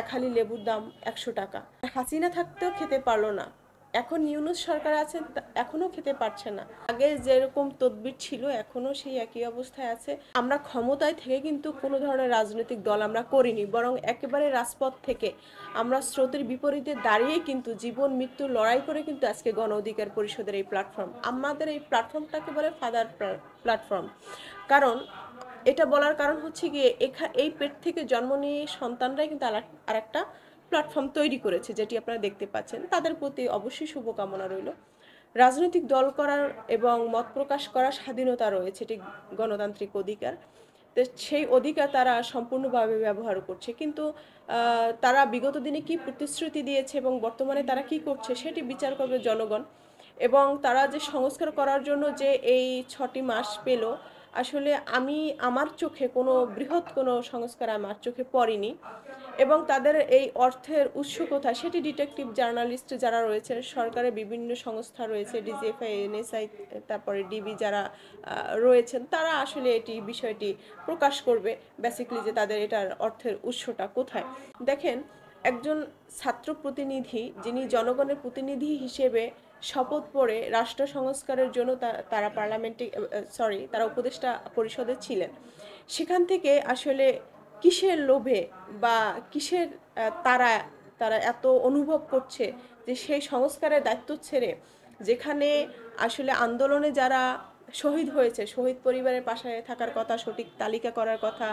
এক হালি লেবুর দাম ১০০ টাকা। হাসিনা থাকতেও খেতে পারলো না, এখন ইউনূস সরকার আছেন এখনো খেতে পারছে না। আগে যেরকম তদবির ছিল এখনো সেই একই অবস্থায় আছে। আমরা ক্ষমতায় থেকে কিন্তু কোনো ধরনের রাজনৈতিক দল আমরা করিনি, বরং একেবারে রাজপথ থেকে আমরা স্রোতের বিপরীতে দাঁড়িয়ে কিন্তু জীবন মৃত্যুর লড়াই করে কিন্তু আজকে গণ অধিকার পরিষদের এই প্ল্যাটফর্ম, আমাদের এই প্ল্যাটফর্মটাকে বলে ফাদার প্ল্যাটফর্ম। কারণ এটা বলার কারণ হচ্ছে গিয়ে এই পেট থেকে জন্ম নিয়ে সন্তানরাই কিন্তু আর একটা প্ল্যাটফর্ম তৈরি করেছে, যেটি আপনারা দেখতে পাচ্ছেন। তাদের প্রতি অবশ্যই শুভকামনা রইল। রাজনৈতিক দল করার এবং মত প্রকাশ করার স্বাধীনতা রয়েছে, এটি গণতান্ত্রিক অধিকার। সেই অধিকার তারা সম্পূর্ণভাবে ব্যবহার করছে, কিন্তু তারা বিগত দিনে কি প্রতিশ্রুতি দিয়েছে এবং বর্তমানে তারা কি করছে সেটি বিচার করবে জনগণ। এবং তারা যে সংস্কার করার জন্য যে এই ৬টি মাস পেল, আসলে আমার চোখে কোনো বৃহৎ কোনো সংস্কার আমার চোখে পড়েনি। এবং তাদের এই অর্থের উৎস কোথায় সেটি ডিটেকটিভ জার্নালিস্ট যারা রয়েছে, সরকারের বিভিন্ন সংস্থা রয়েছে, ডিজিএফআই, এনএসআই, তারপরে ডিবি যারা রয়েছেন, তারা আসলে বিষয়টি প্রকাশ করবে বেসিক্যালি যে তাদের এটার অর্থের উৎসটা কোথায়। দেখেন, একজন ছাত্র প্রতিনিধি যিনি জনগণের প্রতিনিধি হিসেবে শপথ পড়ে রাষ্ট্র সংস্কারের জন্য তারা তারা উপদেষ্টা পরিষদে ছিলেন, সেখান থেকে আসলে কিসের লোভে বা কিসের তারা তারা এত অনুভব করছে যে সেই সংস্কারের দায়িত্ব ছেড়ে, যেখানে আসলে আন্দোলনে যারা শহীদ হয়েছে, শহীদ পরিবারের পাশে থাকার কথা, সঠিক তালিকা করার কথা,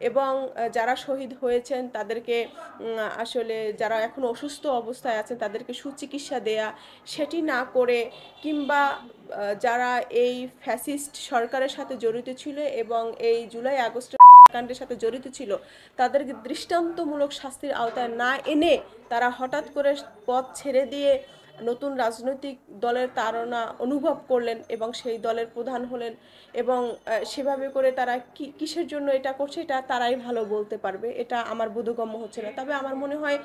এবং যারা শহীদ হয়েছেন তাদেরকে আসলে যারা এখন অসুস্থ অবস্থায় আছেন তাদেরকে সুচিকিৎসা দেয়া, সেটি না করে, কিংবা যারা এই ফ্যাসিস্ট সরকারের সাথে জড়িত ছিল এবং এই জুলাই আগস্ট কাণ্ডের সাথে জড়িত ছিল, তাদেরকে দৃষ্টান্তমূলক শাস্তির আওতায় না এনে তারা হঠাৎ করে পথ ছেড়ে দিয়ে নতুন রাজনৈতিক দলের তাড়না অনুভব করলেন এবং সেই দলের প্রধান হলেন। এবং সেভাবে করে তারা কিসের জন্য এটা করছে এটা তারাই ভালো বলতে পারবে, এটা আমার বোধগম্য হচ্ছে না। তবে আমার মনে হয়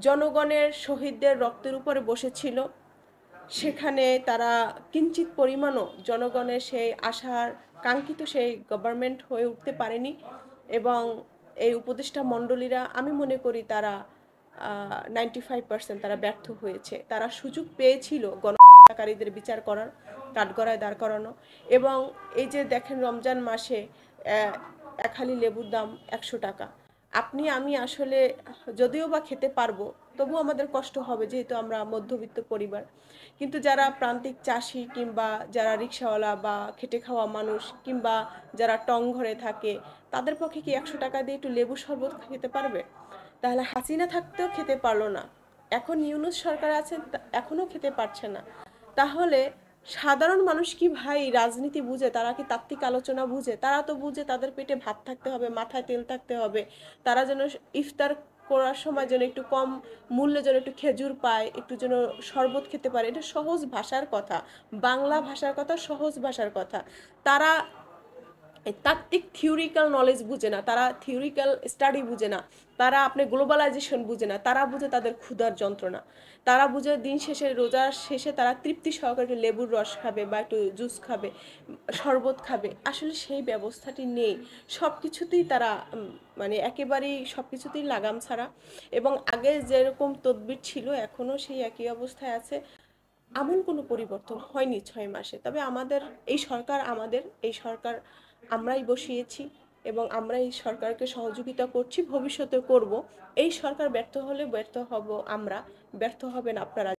জনগণের শহীদদের রক্তের উপরে বসেছিল, সেখানে তারা কিঞ্চিত পরিমাণও জনগণের সেই আশার কাঙ্ক্ষিত সেই গভর্নমেন্ট হয়ে উঠতে পারেনি। এবং এই উপদেষ্টা মণ্ডলীরা আমি মনে করি তারা 95% তারা ব্যর্থ হয়েছে। তারা সুযোগ পেয়েছিল গণহত্যাকারীদের বিচার করার, কাঠগড়ায় দাঁড় করানো। এবং এই যে দেখেন, রমজান মাসে এক হালি লেবুর দাম ১০০ টাকা। আমি আসলে যদিও বা খেতে পারবো, তবু আমাদের কষ্ট হবে যেহেতু আমরা মধ্যবিত্ত পরিবার। কিন্তু যারা প্রান্তিক চাষি, কিংবা যারা রিক্সাওয়ালা বা খেটে খাওয়া মানুষ, কিংবা যারা টং ঘরে থাকে, তাদের পক্ষে কি ১০০ টাকা দিয়ে একটু লেবু শরবত খেতে পারবে? তাহলে হাসিনা থাকতেও খেতে পারলো না, এখন ইউনূস সরকার আছেন এখনো খেতে পারছে না। তাহলে সাধারণ মানুষ কি ভাই রাজনীতি বুঝে? তারা কি তাত্ত্বিক আলোচনা বুঝে? তারা তো বুঝে তাদের পেটে ভাত থাকতে হবে, মাথায় তেল থাকতে হবে, তারা যেন ইফতার করার সময় যেন একটু কম মূল্যে যেন একটু খেজুর পায়, একটু যেন শরবত খেতে পারে। এটা সহজ ভাষার কথা, বাংলা ভাষার কথা, সহজ ভাষার কথা। তারা তাত্ত্বিক থিওরিক্যাল নলেজ বুঝে না, তারা থিওরিক্যাল স্টাডি বুঝে না, তারা আপনি গ্লোবালাইজেশন বুঝে না, তারা বুঝে তাদের ক্ষুধার যন্ত্রণা। তারা বুঝে দিন শেষে, রোজার শেষে তারা তৃপ্তি সহকারে একটু লেবুর রস খাবে বা একটু জুস খাবে, শরবত খাবে। আসলে সেই ব্যবস্থাটি নেই। সব কিছুতেই তারা মানে একেবারেই সব কিছুতেই লাগাম ছাড়া। এবং আগে যেরকম তদবির ছিল এখনও সেই একই অবস্থায় আছে, এমন কোনো পরিবর্তন হয়নি ৬ মাসে। তবে আমাদের এই সরকার আমরাই বসিয়েছি এবং আমরা এই সরকারকে সহযোগিতা করছি, ভবিষ্যতে করব। এই সরকার ব্যর্থ হলে ব্যর্থ হব আমরা, ব্যর্থ হবেন আপনারা।